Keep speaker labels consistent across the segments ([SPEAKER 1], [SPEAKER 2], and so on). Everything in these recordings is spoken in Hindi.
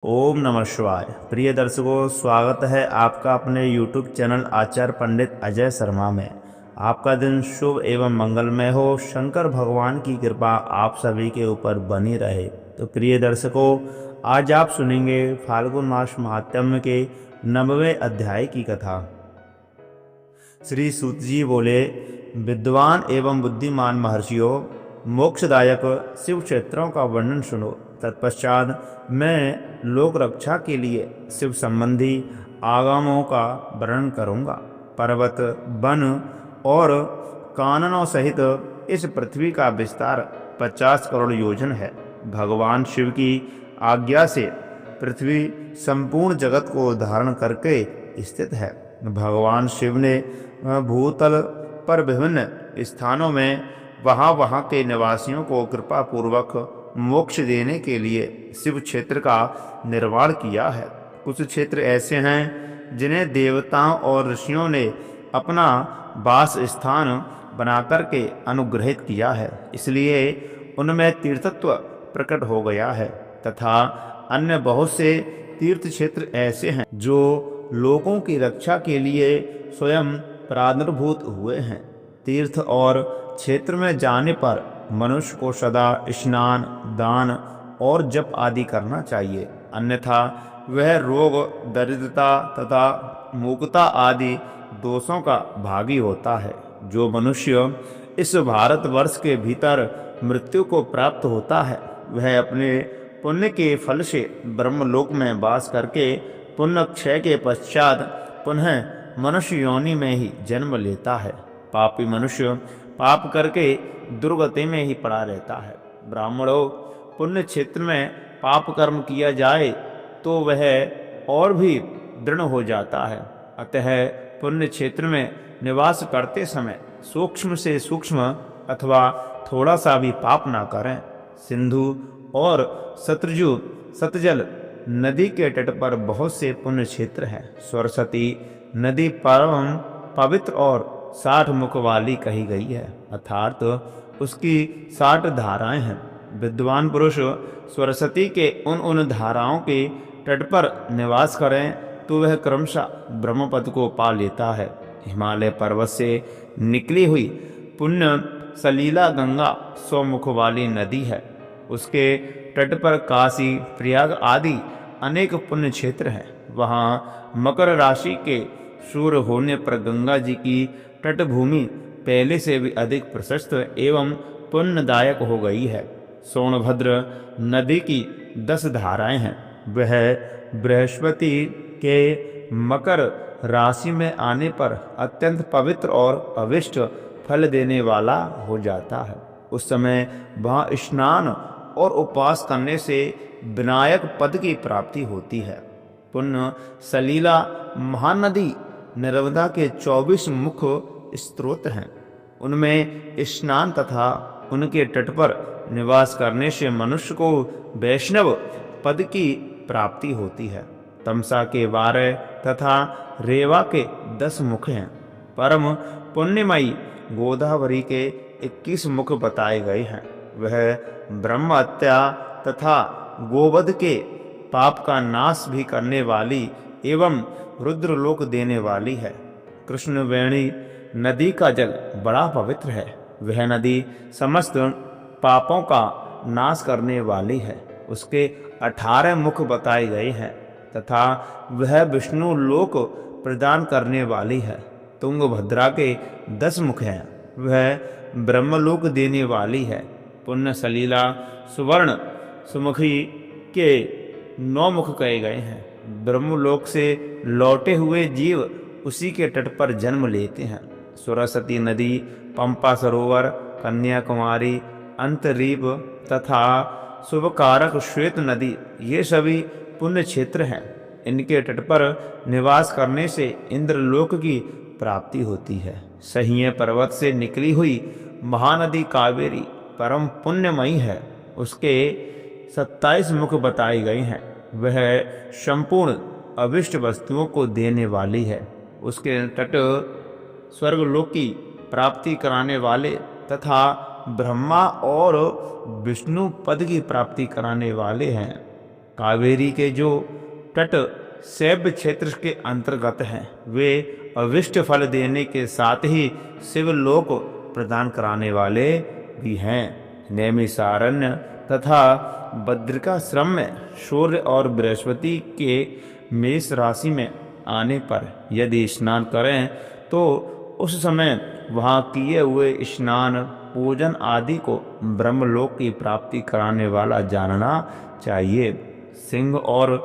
[SPEAKER 1] ओम नमः शिवाय। प्रिय दर्शकों, स्वागत है आपका अपने YouTube चैनल आचार्य पंडित अजय शर्मा में। आपका दिन शुभ एवं मंगलमय हो। शंकर भगवान की कृपा आप सभी के ऊपर बनी रहे। तो प्रिय दर्शकों, आज आप सुनेंगे फाल्गुन मास महात्म्य के 9वें अध्याय की कथा। श्री सूत जी बोले, विद्वान एवं बुद्धिमान महर्षियों, मोक्षदायक शिव क्षेत्रों का वर्णन सुनो। तत्पश्चात मैं लोक रक्षा के लिए शिव संबंधी आगमों का वर्णन करूंगा। पर्वत, वन और काननों सहित इस पृथ्वी का विस्तार 50 करोड़ योजन है। भगवान शिव की आज्ञा से पृथ्वी संपूर्ण जगत को धारण करके स्थित है। भगवान शिव ने भूतल पर विभिन्न स्थानों में वहाँ के निवासियों को कृपा पूर्वक मोक्ष देने के लिए शिव क्षेत्र का निर्माण किया है। कुछ क्षेत्र ऐसे हैं जिन्हें देवताओं और ऋषियों ने अपना वास स्थान बनाकर के अनुग्रहित किया है, इसलिए उनमें तीर्थत्व प्रकट हो गया है। तथा अन्य बहुत से तीर्थ क्षेत्र ऐसे हैं जो लोगों की रक्षा के लिए स्वयं प्रादुर्भूत हुए हैं। तीर्थ और क्षेत्र में जाने पर मनुष्य को सदा स्नान, दान और जप आदि करना चाहिए, अन्यथा वह रोग, दरिद्रता तथा मूकता आदि दोषों का भागी होता है। जो मनुष्य इस भारतवर्ष के भीतर मृत्यु को प्राप्त होता है, वह अपने पुण्य के फल से ब्रह्मलोक में वास करके पुण्य क्षय के पश्चात पुनः मनुष्य योनि में ही जन्म लेता है। पापी मनुष्य पाप करके दुर्गति में ही पड़ा रहता है। ब्राह्मणों, पुण्य क्षेत्र में पाप कर्म किया जाए तो वह और भी दृढ़ हो जाता है। अतः पुण्य क्षेत्र में निवास करते समय सूक्ष्म से सूक्ष्म अथवा थोड़ा सा भी पाप ना करें। सिंधु और सतजल नदी के तट पर बहुत से पुण्य क्षेत्र हैं। सरस्वती नदी परम पवित्र और 60 मुख वाली कही गई है, अर्थात उसकी 60 धाराएं हैं। विद्वान पुरुष सरस्वती के उन धाराओं के तट पर निवास करें तो वह क्रमशः ब्रह्मपद को पा लेता है। हिमालय पर्वत से निकली हुई पुण्य सलीला गंगा 100 मुख वाली नदी है। उसके तट पर काशी, प्रयाग आदि अनेक पुण्य क्षेत्र हैं। वहाँ मकर राशि के सूर्य होने पर गंगा जी की तटभूमि पहले से भी अधिक प्रशस्त एवं पुण्यदायक हो गई है। सोनभद्र नदी की 10 धाराएं हैं। वह बृहस्पति के मकर राशि में आने पर अत्यंत पवित्र और अविष्ट फल देने वाला हो जाता है। उस समय वहाँ स्नान और उपवास करने से विनायक पद की प्राप्ति होती है। पुण्य सलीला महानदी नर्मदा के 24 मुख्य स्रोत हैं। उनमें स्नान तथा उनके तट पर निवास करने से मनुष्य को वैष्णव पद की प्राप्ति होती है। तमसा के 12 तथा रेवा के 10 मुख हैं। परम पुण्यमयी गोदावरी के 21 मुख बताए गए हैं। वह ब्रह्म हत्या तथा गोवध के पाप का नाश भी करने वाली एवं रुद्रलोक देने वाली है। कृष्णवेणी नदी का जल बड़ा पवित्र है। वह नदी समस्त पापों का नाश करने वाली है। उसके 18 मुख बताए गए हैं तथा वह विष्णु लोक प्रदान करने वाली है। तुंगभद्रा के 10 मुख हैं। वह ब्रह्मलोक देने वाली है। पुण्य सलीला सुवर्ण सुमुखी के 9 मुख कहे गए हैं। ब्रह्मलोक से लौटे हुए जीव उसी के तट पर जन्म लेते हैं। सरस्वती नदी, पंपा सरोवर, कन्याकुमारी, अंतरीप तथा शुभकारक श्वेत नदी, ये सभी पुण्य क्षेत्र हैं। इनके तट पर निवास करने से इंद्रलोक की प्राप्ति होती है। सहिए पर्वत से निकली हुई महानदी कावेरी परम पुण्यमयी है। उसके 27 मुख बताए गए हैं। वह संपूर्ण अभिष्ट वस्तुओं को देने वाली है। उसके तट स्वर्गलोक की प्राप्ति कराने वाले तथा ब्रह्मा और विष्णु पद की प्राप्ति कराने वाले हैं। कावेरी के जो तट शैव क्षेत्र के अंतर्गत हैं वे अविष्ट फल देने के साथ ही शिवलोक प्रदान कराने वाले भी हैं। नैमिषारण्य तथा बद्रिकाश्रम में सूर्य और बृहस्पति के मेष राशि में आने पर यदि स्नान करें तो उस समय वहाँ किए हुए स्नान पूजन आदि को ब्रह्मलोक की प्राप्ति कराने वाला जानना चाहिए। सिंह और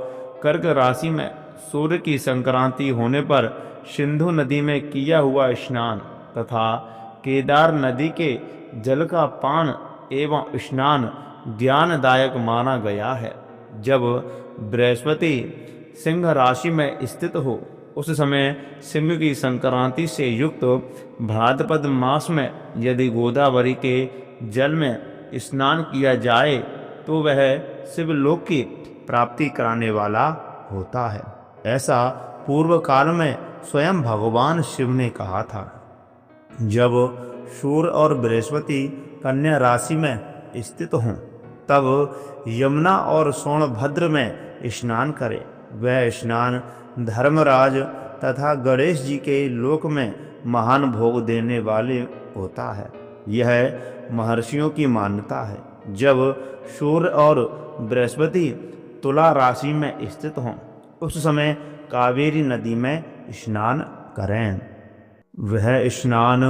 [SPEAKER 1] कर्क राशि में सूर्य की संक्रांति होने पर सिंधु नदी में किया हुआ स्नान तथा केदार नदी के जल का पान एवं स्नान ज्ञानदायक माना गया है। जब बृहस्पति सिंह राशि में स्थित हो उस समय सिंह की संक्रांति से युक्त भाद्रपद मास में यदि गोदावरी के जल में स्नान किया जाए तो वह शिवलोक की प्राप्ति कराने वाला होता है। ऐसा पूर्व काल में स्वयं भगवान शिव ने कहा था। जब सूर्य और बृहस्पति कन्या राशि में स्थित हों तब यमुना और सोनभद्र में स्नान करें। वह स्नान धर्मराज तथा गणेश जी के लोक में महान भोग देने वाले होता है। यह महर्षियों की मान्यता है। जब सूर्य और बृहस्पति तुला राशि में स्थित हों उस समय कावेरी नदी में स्नान करें। वह स्नान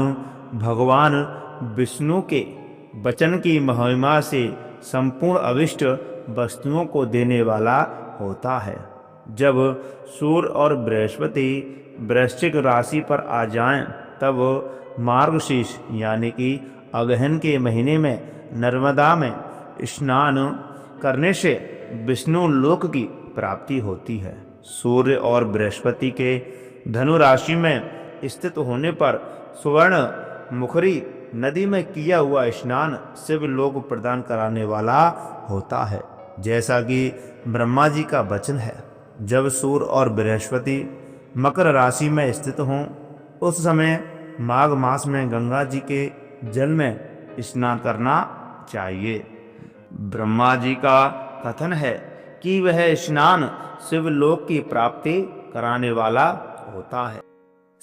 [SPEAKER 1] भगवान विष्णु के वचन की महिमा से संपूर्ण अविष्ट वस्तुओं को देने वाला होता है। जब सूर्य और बृहस्पति वृश्चिक राशि पर आ जाएं तब मार्गशीर्ष यानी कि अगहन के महीने में नर्मदा में स्नान करने से विष्णु लोक की प्राप्ति होती है। सूर्य और बृहस्पति के धनु राशि में स्थित होने पर स्वर्ण मुखरी नदी में किया हुआ स्नान शिवलोक प्रदान कराने वाला होता है। जैसा कि ब्रह्मा जी का वचन है, जब सूर्य और बृहस्पति मकर राशि में स्थित हों उस समय माघ मास में गंगा जी के जल में स्नान करना चाहिए। ब्रह्मा जी का कथन है कि वह स्नान शिवलोक की प्राप्ति कराने वाला होता है।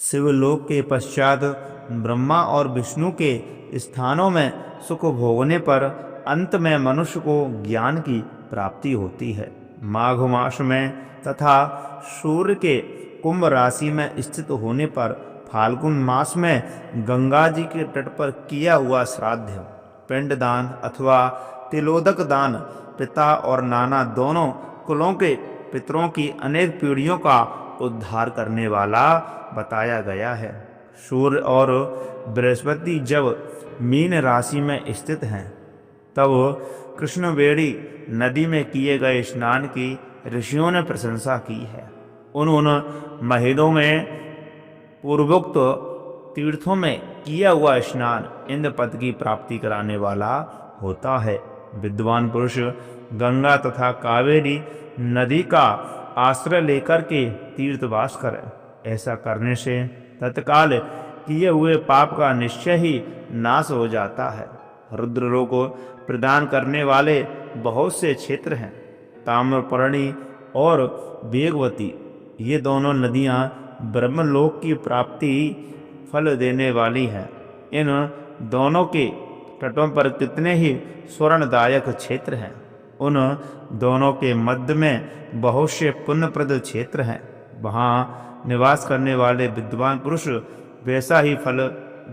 [SPEAKER 1] शिवलोक के पश्चात ब्रह्मा और विष्णु के स्थानों में सुख भोगने पर अंत में मनुष्य को ज्ञान की प्राप्ति होती है। माघ मास में तथा सूर्य के कुंभ राशि में स्थित होने पर फाल्गुन मास में गंगा जी के तट पर किया हुआ श्राद्ध, पिंडदान अथवा तिलोदक दान पिता और नाना दोनों कुलों के पितरों की अनेक पीढ़ियों का उद्धार करने वाला बताया गया है। सूर्य और बृहस्पति जब मीन राशि में स्थित हैं तब कृष्णवेणी नदी में किए गए स्नान की ऋषियों ने प्रशंसा की है। उन महीनों में पूर्वोक्त तीर्थों में किया हुआ स्नान इंद्र पद की प्राप्ति कराने वाला होता है। विद्वान पुरुष गंगा तथा कावेरी नदी का आश्रय लेकर के तीर्थवास करें। ऐसा करने से तत्काल किए हुए पाप का निश्चय ही नाश हो जाता है। रुद्र को प्रदान करने वाले बहुत से क्षेत्र हैं। ताम्रपर्णी और वेगवती ये दोनों नदियाँ ब्रह्मलोक की प्राप्ति फल देने वाली हैं। इन दोनों के तटों पर कितने ही स्वर्णदायक क्षेत्र हैं। उन दोनों के मध्य में बहुत से पुण्यप्रद क्षेत्र हैं। वहाँ निवास करने वाले विद्वान पुरुष वैसा ही फल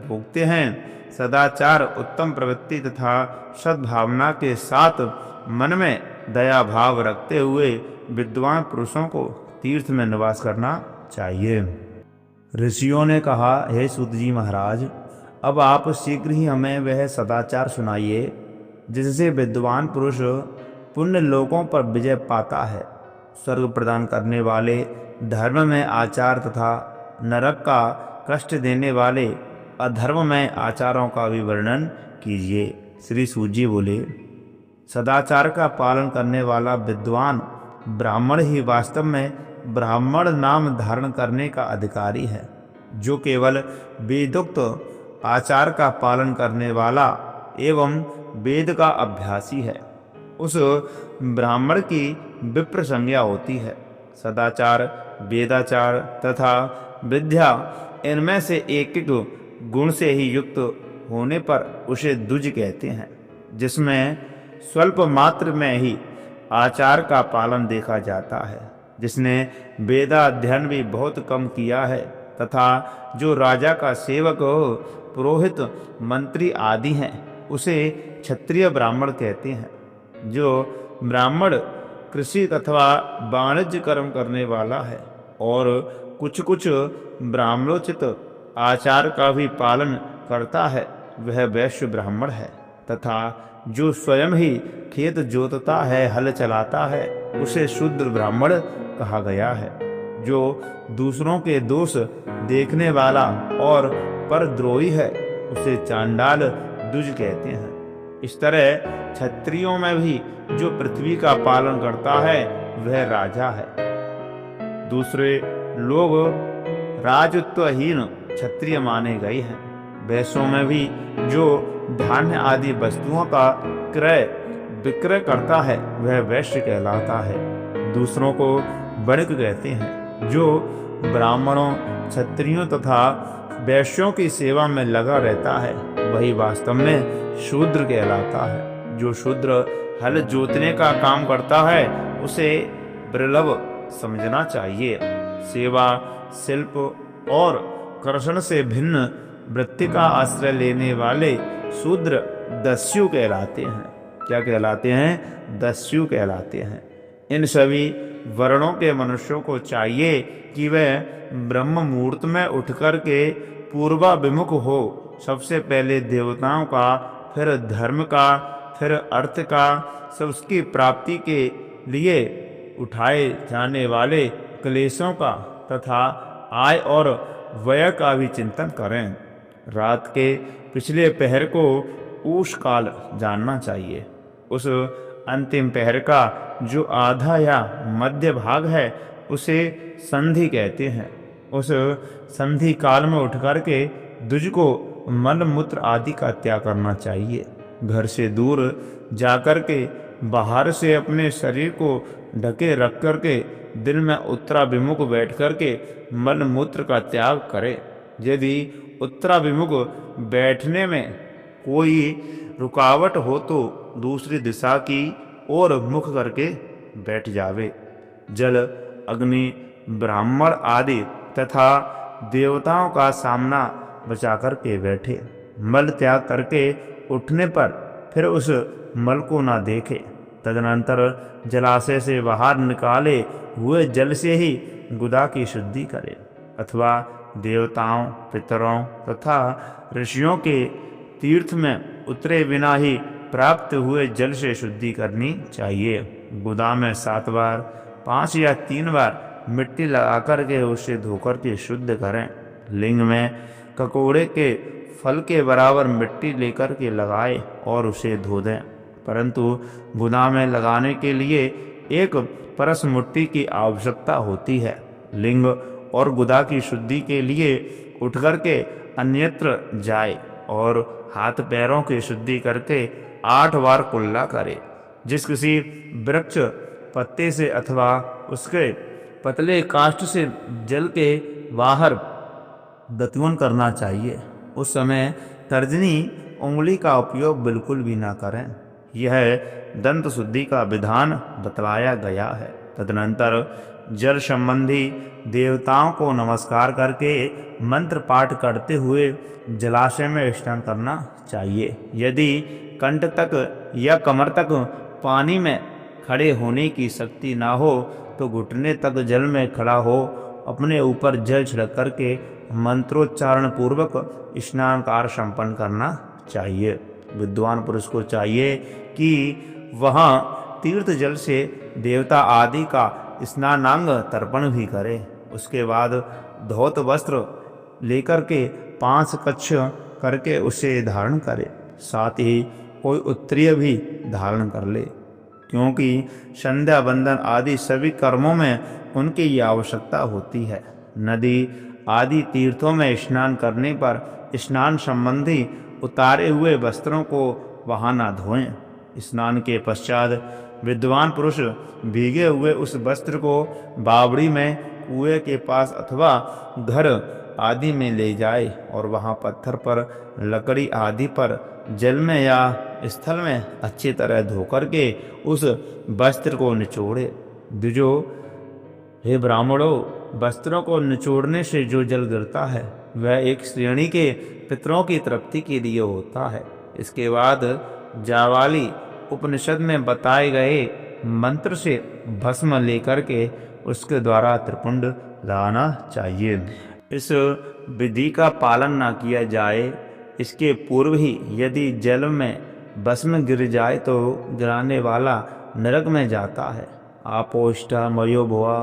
[SPEAKER 1] भोगते हैं। सदाचार, उत्तम प्रवृत्ति तथा सद्भावना के साथ मन में दया भाव रखते हुए विद्वान पुरुषों को तीर्थ में निवास करना चाहिए। ऋषियों ने कहा, हे सूत जी महाराज, अब आप शीघ्र ही हमें वह सदाचार सुनाइए जिससे विद्वान पुरुष पुण्य लोकों पर विजय पाता है। स्वर्ग प्रदान करने वाले धर्म में आचार तथा नरक का कष्ट देने वाले अधर्म में आचारों का भी वर्णन कीजिए। श्री सूत जी बोले, सदाचार का पालन करने वाला विद्वान ब्राह्मण ही वास्तव में ब्राह्मण नाम धारण करने का अधिकारी है। जो केवल वेदोक्त आचार का पालन करने वाला एवं वेद का अभ्यासी है उस ब्राह्मण की विप्र संज्ञा होती है। सदाचार, वेदाचार तथा विद्या, इनमें से एक एक गुण से ही युक्त होने पर उसे द्विज कहते हैं। जिसमें स्वल्प मात्र में ही आचार का पालन देखा जाता है, जिसने वेदाध्ययन भी बहुत कम किया है तथा जो राजा का सेवक, पुरोहित, मंत्री आदि हैं, उसे क्षत्रिय ब्राह्मण कहते हैं। जो ब्राह्मण कृषि अथवा वाणिज्य कर्म करने वाला है और कुछ कुछ ब्राह्मणोचित आचार का भी पालन करता है, वह वैश्य ब्राह्मण है। तथा जो स्वयं ही खेत जोतता है, हल चलाता है, उसे शूद्र ब्राह्मण कहा गया है। जो दूसरों के दोष देखने वाला और परद्रोही है, उसे चांडाल द्विज कहते हैं। इस तरह क्षत्रियों में भी जो पृथ्वी का पालन करता है, वह राजा है। दूसरे लोग राजत्वहीन क्षत्रिय माने गए हैं। वैश्यों में भी जो धान्य आदि वस्तुओं का क्रय विक्रय करता है, वह वैश्य कहलाता है। दूसरों को वणिक कहते हैं। जो ब्राह्मणों, क्षत्रियों तथा वैश्यों की सेवा में लगा रहता है, वही वास्तव में शूद्र कहलाता है। जो शूद्र हल जोतने का काम करता है, उसे दुर्लभ समझना चाहिए। सेवा, शिल्प और कर्षण से भिन्न वृत्ति का आश्रय लेने वाले शूद्र दस्यु कहलाते हैं। क्या कहलाते हैं? दस्यु कहलाते हैं। इन सभी वर्णों के मनुष्यों को चाहिए कि वह ब्रह्म मुहूर्त में उठकर के पूर्वाभिमुख हो। सबसे पहले देवताओं का, फिर धर्म का, फिर अर्थ का, सब उसकी प्राप्ति के लिए उठाए जाने वाले क्लेशों का तथा आय और व्यय का भी चिंतन करें। रात के पिछले पहर को उष काल जानना चाहिए। उस अंतिम पहर का जो आधा या मध्य भाग है, उसे संधि कहते हैं। उस संधि काल में उठ करके द्विज को मल मूत्र आदि का त्याग करना चाहिए। घर से दूर जाकर के बाहर से अपने शरीर को ढके रख करके दिल में उत्तराभिमुख बैठ करके मल मूत्र का त्याग करे। यदि उत्तराभिमुख बैठने में कोई रुकावट हो तो दूसरी दिशा की ओर मुख करके बैठ जावे। जल, अग्नि, ब्राह्मण आदि तथा देवताओं का सामना बचा करके बैठे। मल त्याग करके उठने पर फिर उस मल को ना देखे। तदनंतर जलाशय से बाहर निकाले हुए जल से ही गुदा की शुद्धि करे, अथवा देवताओं, पितरों तथा ऋषियों के तीर्थ में उतरे बिना ही प्राप्त हुए जल से शुद्धि करनी चाहिए। गुदा में 7 बार, 5 या 3 बार मिट्टी लगाकर के उसे धोकर के शुद्ध करें। लिंग में ककोड़े के फल के बराबर मिट्टी लेकर के लगाए और उसे धो दें। परंतु गुदा में लगाने के लिए एक परस मिट्टी की आवश्यकता होती है। लिंग और गुदा की शुद्धि के लिए उठ करके अन्यत्र जाए और हाथ पैरों की शुद्धि करके 8 बार कुल्ला करे। जिस किसी वृक्ष पत्ते से अथवा उसके पतले काष्ठ से जल के बाहर दतवन करना चाहिए, उस समय तर्जनी उंगली का उपयोग बिल्कुल भी ना करें। यह दंत शुद्धि का विधान बतलाया गया है। तदनंतर जल संबंधी देवताओं को नमस्कार करके मंत्र पाठ करते हुए जलाशय में स्नान करना चाहिए। यदि कंठ तक या कमर तक पानी में खड़े होने की शक्ति ना हो तो घुटने तक जल में खड़ा हो अपने ऊपर जल छिड़क करके मंत्रोच्चारण पूर्वक स्नान कार्य संपन्न करना चाहिए। विद्वान पुरुष को चाहिए कि वहाँ तीर्थ जल से देवता आदि का स्नानांग तर्पण भी करे। उसके बाद धौत वस्त्र लेकर के 5 कच्छ करके उसे धारण करे। साथ ही कोई उत्तरीय भी धारण कर ले, क्योंकि संध्या बंदन आदि सभी कर्मों में उनकी ये आवश्यकता होती है। नदी आदि तीर्थों में स्नान करने पर स्नान संबंधी उतारे हुए वस्त्रों को वहाँ न धोएं। स्नान के पश्चात विद्वान पुरुष भीगे हुए उस वस्त्र को बावड़ी में, कुएं के पास अथवा घर आदि में ले जाए और वहां पत्थर पर, लकड़ी आदि पर, जल में या स्थल में अच्छी तरह धोकर के उस वस्त्र को निचोड़े। द्विजो, हे ब्राह्मणों, वस्त्रों को निचोड़ने से जो जल गिरता है वह एक श्रेणी के पितरों की तृप्ति के लिए होता है। इसके बाद जावाली उपनिषद में बताए गए मंत्र से भस्म लेकर के उसके द्वारा त्रिपुंड लगाना चाहिए। इस विधि का पालन न किया जाए, इसके पूर्व ही यदि जल में भस्म गिर जाए तो गिराने वाला नरक में जाता है। आपोष्टा मयो भुआ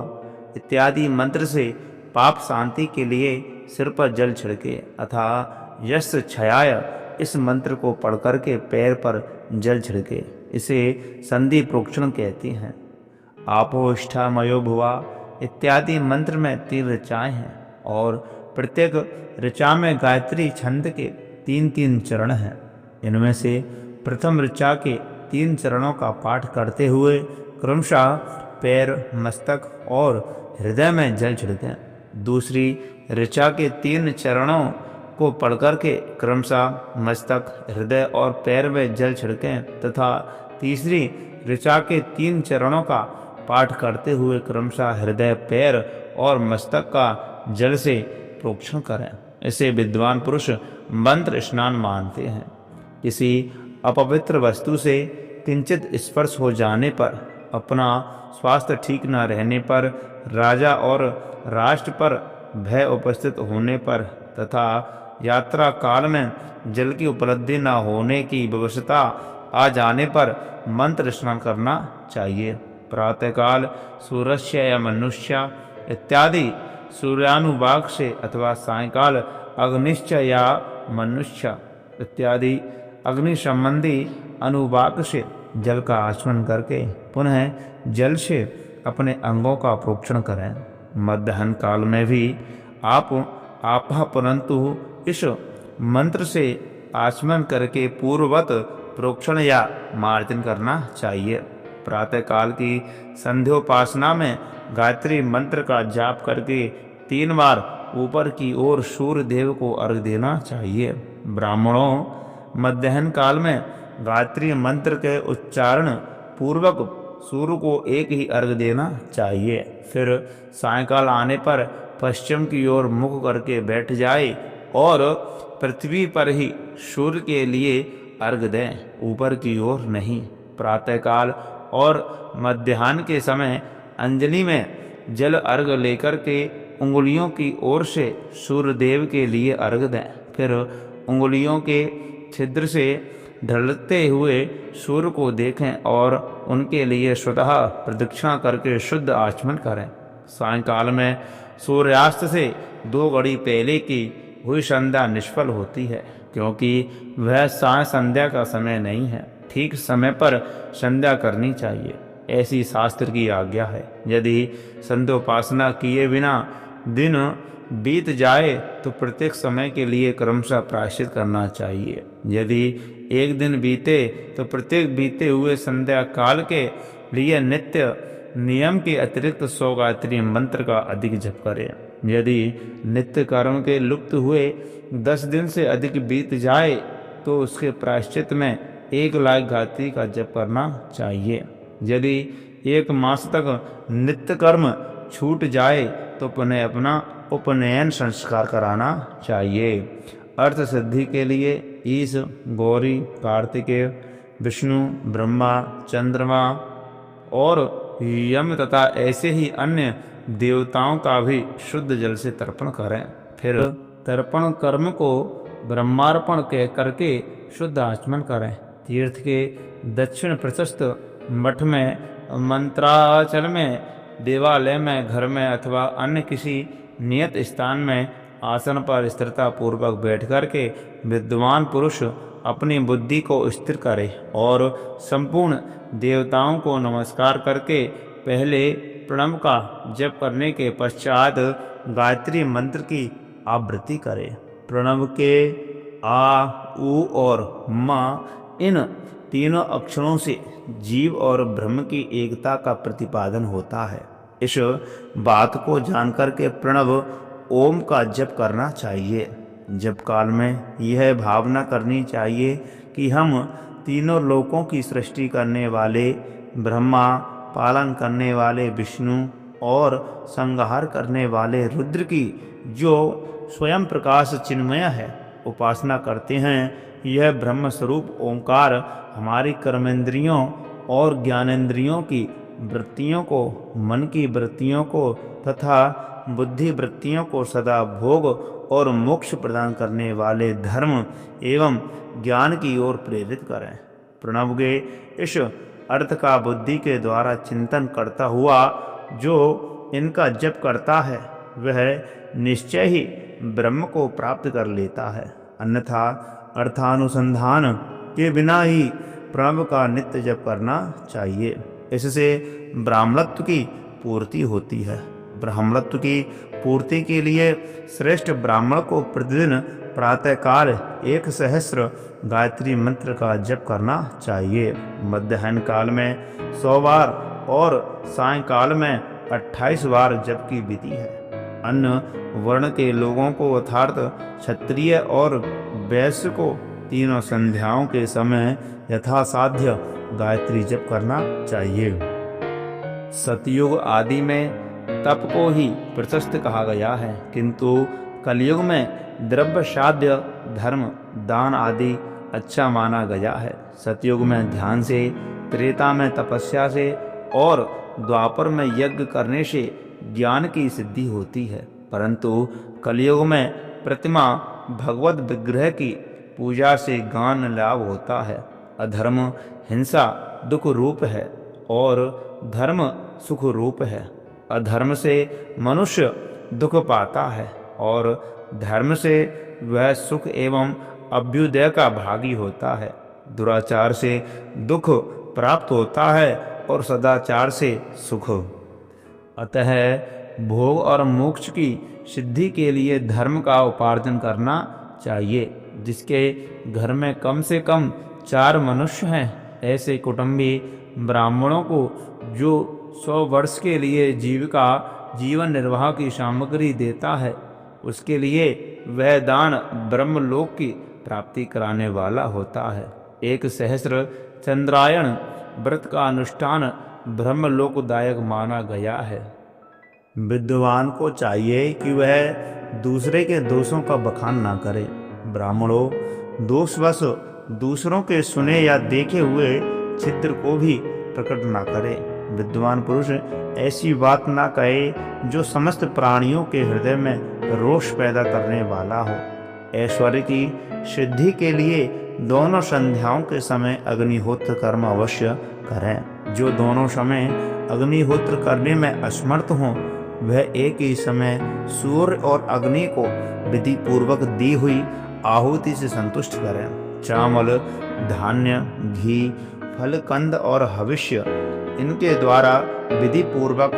[SPEAKER 1] इत्यादि मंत्र से पाप शांति के लिए सिर पर जल छिड़के अथा यश छयाय इस मंत्र को पढ़ करके पैर पर जल छिड़के। इसे संधि प्रोक्षण कहती हैं। आपोष्ठा मयो भुआ इत्यादि मंत्र में 3 ऋचाएँ हैं और प्रत्येक ऋचा में गायत्री छंद के 3-3 चरण हैं। इनमें से प्रथम ऋचा के 3 चरणों का पाठ करते हुए क्रमशः पैर, मस्तक और हृदय में जल छिड़कें। दूसरी ऋचा के 3 चरणों को पढ़कर के क्रमशः मस्तक, हृदय और पैर में जल छिड़कें तथा तीसरी ऋचा के 3 चरणों का पाठ करते हुए क्रमशः हृदय, पैर और मस्तक का जल से प्रोक्षण करें। इसे विद्वान पुरुष मंत्र स्नान मानते हैं। किसी अपवित्र वस्तु से किंचित स्पर्श हो जाने पर, अपना स्वास्थ्य ठीक न रहने पर, राजा और राष्ट्र पर भय उपस्थित होने पर तथा यात्रा काल में जल की उपलब्धि न होने की विवशता आ जाने पर मंत्र स्नान करना चाहिए। प्रातःकाल सूर्यस्य या मनुष्य इत्यादि सूर्यानुवाक से अथवा सायंकाल अग्निश्च या मनुष्य इत्यादि अग्नि संबंधी अनुवाक से जल का आचमन करके पुनः जल से अपने अंगों का प्रोक्षण करें। मध्याह्न काल में भी आप परंतु इस मंत्र से आचमन करके पूर्ववत प्रोक्षण या मार्जन करना चाहिए। प्रातःकाल की संध्योपासना में गायत्री मंत्र का जाप करके 3 बार ऊपर की ओर सूर्य देव को अर्घ देना चाहिए। ब्राह्मणों, मध्याह्न काल में गायत्री मंत्र के उच्चारण पूर्वक सूर्य को एक ही अर्घ देना चाहिए। फिर सायंकाल आने पर पश्चिम की ओर मुख करके बैठ जाए और पृथ्वी पर ही सूर्य के लिए अर्घ दें, ऊपर की ओर नहीं। प्रातःकाल और मध्याह्न के समय अंजलि में जल अर्घ लेकर के उंगलियों की ओर से सूर्य देव के लिए अर्घ दें। फिर उंगलियों के छिद्र से ढलते हुए सूर्य को देखें और उनके लिए स्वतः प्रदक्षिणा करके शुद्ध आचमन करें। सायंकाल में सूर्यास्त से 2 घड़ी पहले की हुई संध्या निष्फल होती है, क्योंकि वह साय संध्या का समय नहीं है। ठीक समय पर संध्या करनी चाहिए, ऐसी शास्त्र की आज्ञा है। यदि संध्योपासना किए बिना दिन बीत जाए तो प्रत्येक समय के लिए क्रमशः प्रायश्चित करना चाहिए। यदि एक दिन बीते तो प्रत्येक बीते हुए संध्या काल के लिए नित्य नियम के अतिरिक्त 100 गायत्री मंत्र का अधिक जप करें। यदि नित्य कर्म के लुप्त हुए 10 दिन से अधिक बीत जाए तो उसके प्रायश्चित में 1 लाख गायत्री का जप करना चाहिए। यदि 1 मास तक नित्य कर्म छूट जाए तो पुनः अपना उपनयन संस्कार कराना चाहिए। अर्थ सिद्धि के लिए ईश, गौरी, कार्तिकेय, विष्णु, ब्रह्मा, चंद्रमा और यम तथा ऐसे ही अन्य देवताओं का भी शुद्ध जल से तर्पण करें। फिर तर्पण कर्म को ब्रह्मार्पण कह करके शुद्ध आचमन करें। तीर्थ के दक्षिण प्रशस्त मठ में, मंत्राचल में, देवालय में, घर में अथवा अन्य किसी नियत स्थान में आसन पर स्थिरता पूर्वक बैठ करके विद्वान पुरुष अपनी बुद्धि को स्थिर करे और संपूर्ण देवताओं को नमस्कार करके पहले प्रणव का जप करने के पश्चात गायत्री मंत्र की आवृत्ति करे। प्रणव के आ, उ और म इन तीनों अक्षरों से जीव और ब्रह्म की एकता का प्रतिपादन होता है। इस बात को जानकर के प्रणव ओम का जप करना चाहिए। जप काल में यह भावना करनी चाहिए कि हम तीनों लोकों की सृष्टि करने वाले ब्रह्मा, पालन करने वाले विष्णु और संहार करने वाले रुद्र की जो स्वयं प्रकाश चिन्मय है उपासना करते हैं। यह ब्रह्म स्वरूप ओंकार हमारी कर्मेंद्रियों और ज्ञानेंद्रियों की वृत्तियों को, मन की वृत्तियों को तथा बुद्धि वृत्तियों को सदा भोग और मोक्ष प्रदान करने वाले धर्म एवं ज्ञान की ओर प्रेरित करें। प्रणव के इस अर्थ का बुद्धि के द्वारा चिंतन करता हुआ जो इनका जप करता है वह निश्चय ही ब्रह्म को प्राप्त कर लेता है। अन्यथा अर्थानुसंधान के बिना ही प्रणव का नित्य जप करना चाहिए। इससे ब्राह्मणत्व की पूर्ति होती है। ब्राह्मणत्व की पूर्ति के लिए श्रेष्ठ ब्राह्मण को प्रतिदिन प्रातःकाल 1000 गायत्री मंत्र का जप करना चाहिए। मध्याह्न काल में 100 बार और सायंकाल में 28 बार जप की विधि है। अन्य वर्ण के लोगों को अर्थात क्षत्रिय और वैश्य को तीनों संध्याओं के समय यथासाध्य गायत्री जप करना चाहिए। सतयुग आदि में तप को ही प्रशस्त कहा गया है, किंतु कलयुग में द्रव्य साध्य धर्म दान आदि अच्छा माना गया है। सतयुग में ध्यान से, त्रेता में तपस्या से और द्वापर में यज्ञ करने से ज्ञान की सिद्धि होती है, परंतु कलयुग में प्रतिमा भगवत विग्रह की पूजा से ज्ञान लाभ होता है। अधर्म हिंसा दुख रूप है और धर्म सुख रूप है। अधर्म से मनुष्य दुख पाता है और धर्म से वह सुख एवं अभ्युदय का भागी होता है। दुराचार से दुख प्राप्त होता है और सदाचार से सुख। अतः भोग और मोक्ष की सिद्धि के लिए धर्म का उपार्जन करना चाहिए। जिसके घर में कम से कम 4 मनुष्य हैं, ऐसे कुटुंबी ब्राह्मणों को जो 100 वर्ष के लिए जीवन निर्वाह की सामग्री देता है, उसके लिए वह दान ब्रह्मलोक की प्राप्ति कराने वाला होता है। 100 चंद्रायण व्रत का अनुष्ठान ब्रह्मलोकदायक माना गया है। विद्वान को चाहिए कि वह दूसरे के दोषों का बखान ना करे। ब्राह्मणों दोषवश दूसरों के सुने या देखे हुए छिद्र को भी प्रकट ना करे। विद्वान पुरुष ऐसी बात ना कहे जो समस्त प्राणियों के हृदय में रोष पैदा करने वाला हो। ऐश्वर्य की सिद्धि के लिए दोनों संध्याओं के समय अग्निहोत्र कर्म अवश्य करें। जो दोनों समय अग्निहोत्र करने में असमर्थ हों वह एक ही समय सूर्य और अग्नि को विधि पूर्वक दी हुई आहुति से संतुष्ट करें। चावल, धान्य, घी, फल, कंद और हविष्य इनके द्वारा विधि पूर्वक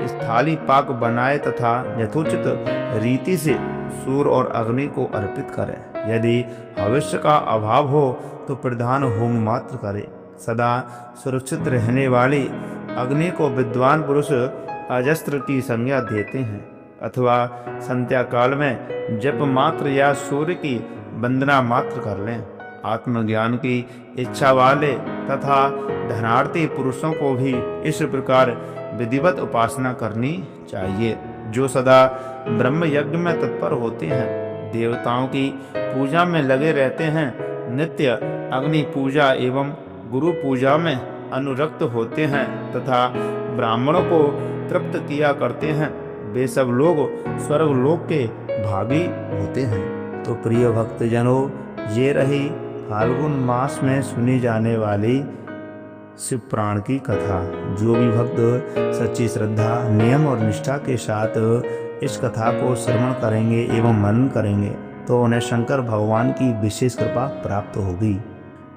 [SPEAKER 1] स्थाली पाक बनाए तथा यथोचित रीति से सूर्य और अग्नि को अर्पित करें। यदि हविष्य का अभाव हो तो प्रधान होम मात्र करे। सदा सुरक्षित रहने वाली अग्नि को विद्वान पुरुष अजस्त्र की संज्ञा देते हैं अथवा संध्या काल में जप मात्र या सूर्य की वंदना मात्र कर लें। आत्मज्ञान की इच्छा वाले तथा धनार्थी पुरुषों को भी इस प्रकार विधिवत उपासना करनी चाहिए। जो सदा ब्रह्म यज्ञ में तत्पर होते हैं, देवताओं की पूजा में लगे रहते हैं, नित्य अग्नि पूजा एवं गुरु पूजा में अनुरक्त होते हैं तथा ब्राह्मणों को तृप्त किया करते हैं, वे सब लोग स्वर्गलोक के भागी होते हैं। तो प्रिय भक्तजनों, ये रही फाल्गुन मास में सुनी जाने वाली शिव पुराण की कथा। जो भी भक्त सच्ची श्रद्धा, नियम और निष्ठा के साथ इस कथा को श्रवण करेंगे एवं मनन करेंगे तो उन्हें शंकर भगवान की विशेष कृपा प्राप्त होगी।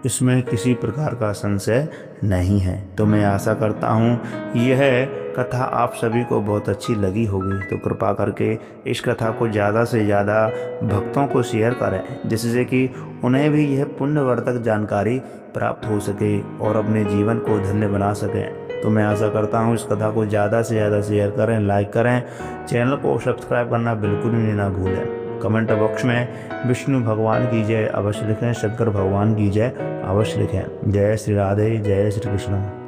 [SPEAKER 1] इसमें किसी प्रकार का संशय नहीं है। तो मैं आशा करता हूँ यह कथा आप सभी को बहुत अच्छी लगी होगी। तो कृपा करके इस कथा को ज़्यादा से ज़्यादा भक्तों को शेयर करें, जिससे कि उन्हें भी यह पुण्यवर्धक जानकारी प्राप्त हो सके और अपने जीवन को धन्य बना सकें। तो मैं आशा करता हूँ इस कथा को ज़्यादा से ज़्यादा शेयर करें, लाइक करें, चैनल को सब्सक्राइब करना बिल्कुल भी ना भूलें। कमेंट बॉक्स में विष्णु भगवान की जय अवश्य लिखें, शंकर भगवान की जय अवश्य लिखें। जय श्री राधे, जय श्री कृष्ण।